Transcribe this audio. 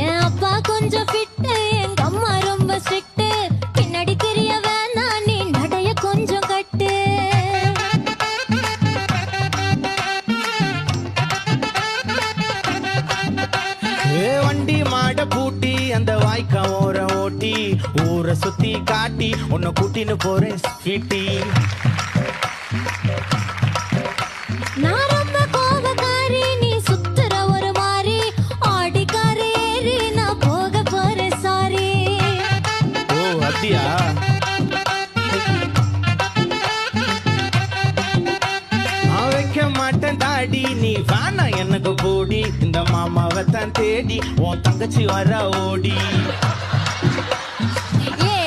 என் அப்பா கொஞ்சம் ஃபிட்டு, எங்க அம்மா ரொம்ப ஸ்ட்ரிக்ட். பின்னாடி தெரிய வேணா நீ நடைய கொஞ்சம் கட்டு. வண்டி மாட பூட்டி அந்த வாய்க்கா ஓர ஓட்டி ஊரை சுத்தி காட்டி உன்னை கூட்டின்னு போறேன் ஸ்வீட்டி. நான் ரொம்ப கோபக்காரி, நீ சுத்துற ஒரு மாதிரி. ஆடிக்கார ஏறி நான் போக போறேன் சாரி. ஓ அப்படியா? நான் வைக்க மாட்டேன் தாடி, நீ வேணா எனக்கு போடி. இந்த மாமாவை தான் தேடி உன் தங்கச்சி வர ஓடி. ஏ